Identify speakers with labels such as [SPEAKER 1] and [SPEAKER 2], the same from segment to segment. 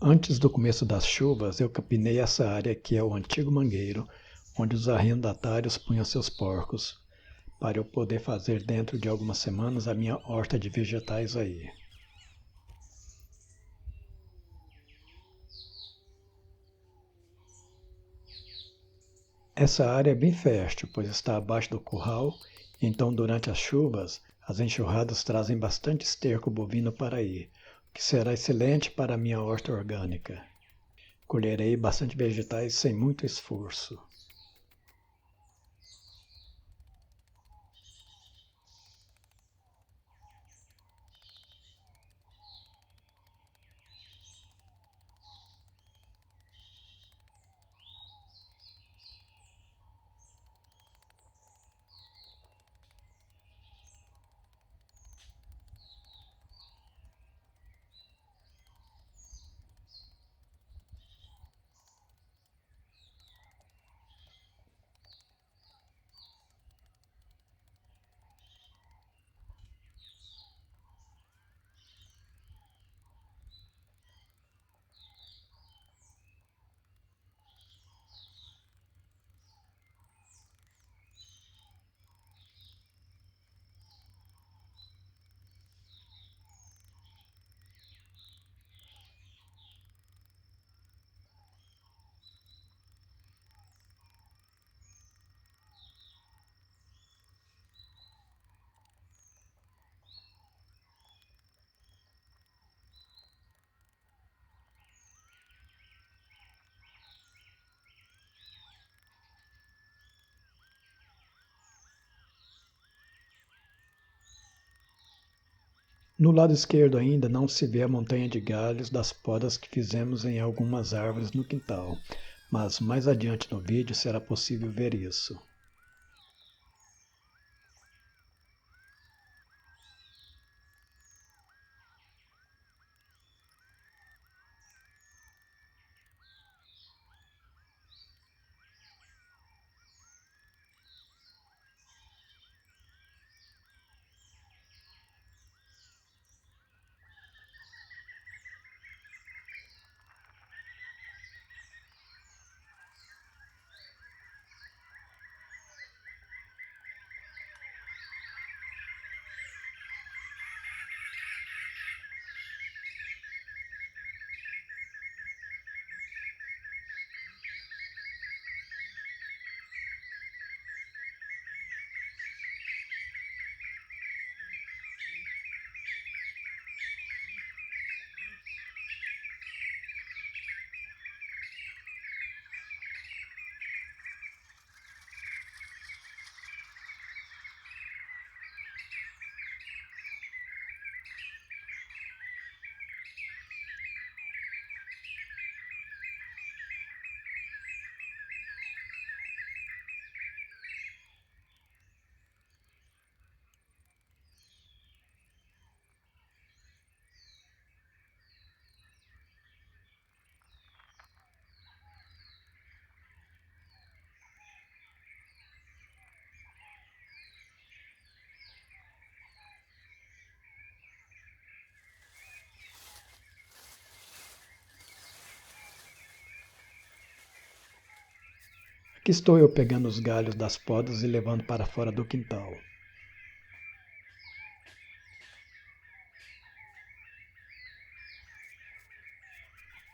[SPEAKER 1] Antes do começo das chuvas, eu capinei essa área que é o antigo mangueiro, onde os arrendatários punham seus porcos, para eu poder fazer dentro de algumas semanas a minha horta de vegetais aí. Essa área é bem fértil, pois está abaixo do curral, então durante as chuvas, as enxurradas trazem bastante esterco bovino para aí, o que será excelente para a minha horta orgânica. Colherei bastante vegetais sem muito esforço. No lado esquerdo ainda não se vê a montanha de galhos das podas que fizemos em algumas árvores no quintal, mas mais adiante no vídeo será possível ver isso. Aqui estou eu pegando os galhos das podas e levando para fora do quintal.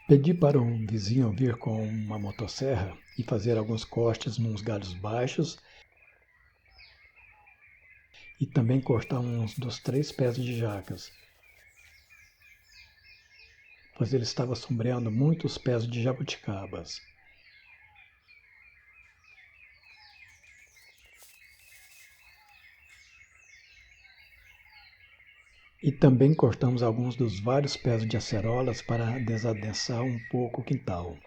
[SPEAKER 1] Pedi para um vizinho vir com uma motosserra e fazer alguns cortes nos galhos baixos e também cortar uns dos 3 pés de jacas, pois ele estava sombreando muitos pés de jabuticabas. E também cortamos alguns dos vários pés de acerolas para desadensar um pouco o quintal.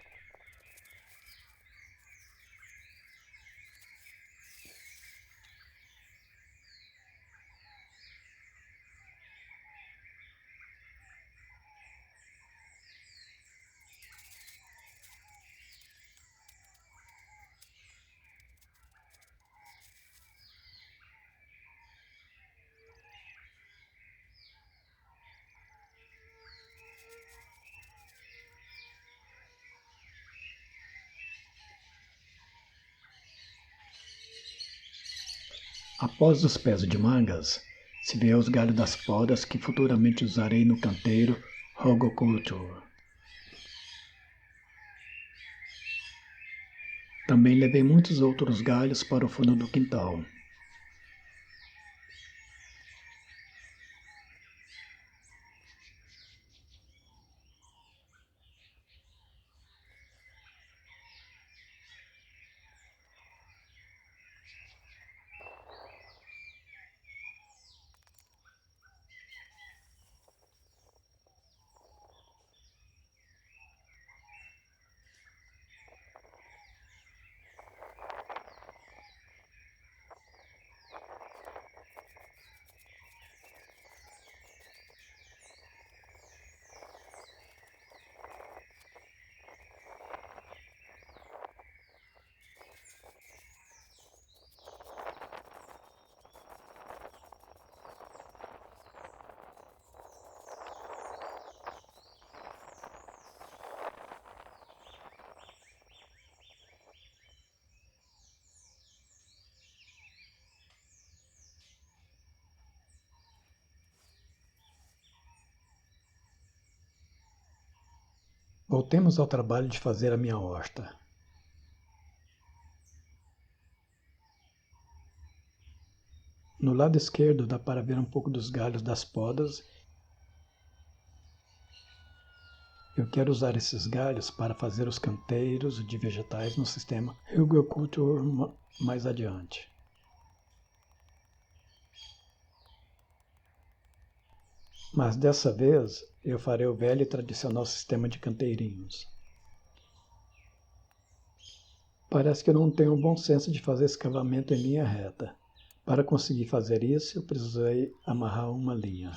[SPEAKER 1] Após os pés de mangas, se vê os galhos das podas que futuramente usarei no canteiro Rogoculture. Também levei muitos outros galhos para o fundo do quintal. Voltemos ao trabalho de fazer a minha horta. No lado esquerdo dá para ver um pouco dos galhos das podas. Eu quero usar esses galhos para fazer os canteiros de vegetais no sistema Rogoculture mais adiante. Mas dessa vez eu farei o velho e tradicional sistema de canteirinhos. Parece que eu não tenho um bom senso de fazer escavamento em linha reta. Para conseguir fazer isso, eu precisei amarrar uma linha.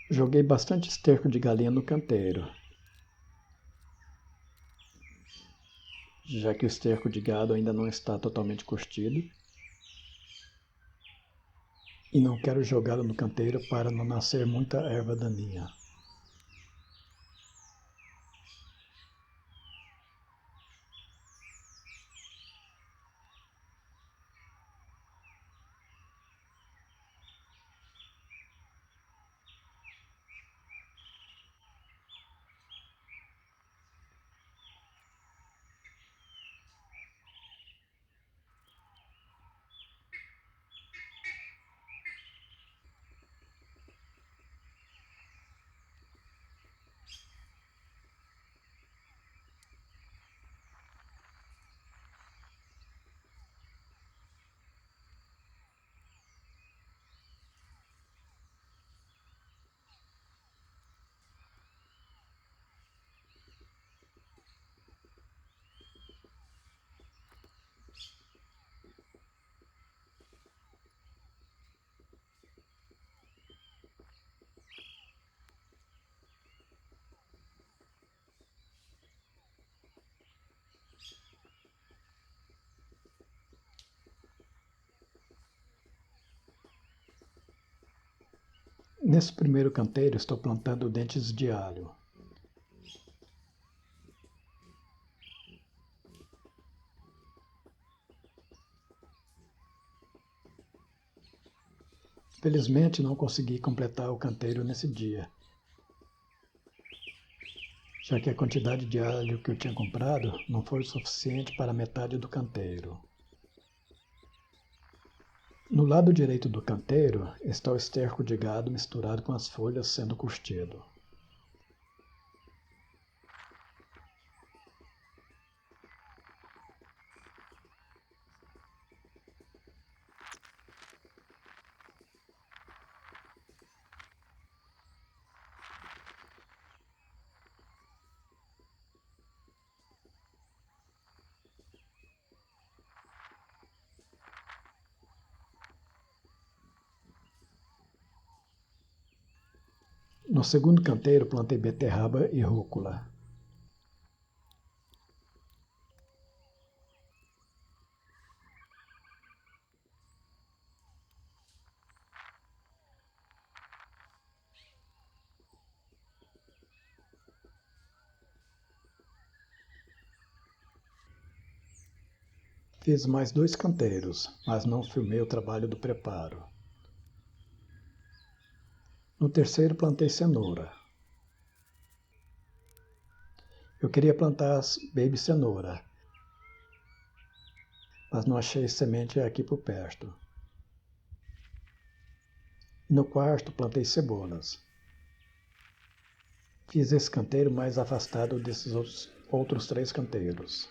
[SPEAKER 1] Joguei bastante esterco de galinha no canteiro, já que o esterco de gado ainda não está totalmente curtido, e não quero jogá-lo no canteiro para não nascer muita erva daninha. Nesse primeiro canteiro estou plantando dentes de alho. Felizmente não consegui completar o canteiro nesse dia, já que a quantidade de alho que eu tinha comprado não foi o suficiente para metade do canteiro. No lado direito do canteiro está o esterco de gado misturado com as folhas sendo curtido. No segundo canteiro plantei beterraba e rúcula. Fiz mais 2 canteiros, mas não filmei o trabalho do preparo. No terceiro plantei cenoura. Eu queria plantar baby cenoura, mas não achei semente aqui por perto. No quarto plantei cebolas. Fiz esse canteiro mais afastado desses outros 3 canteiros.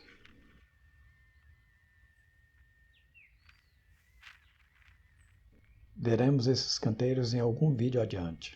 [SPEAKER 1] Veremos esses canteiros em algum vídeo adiante.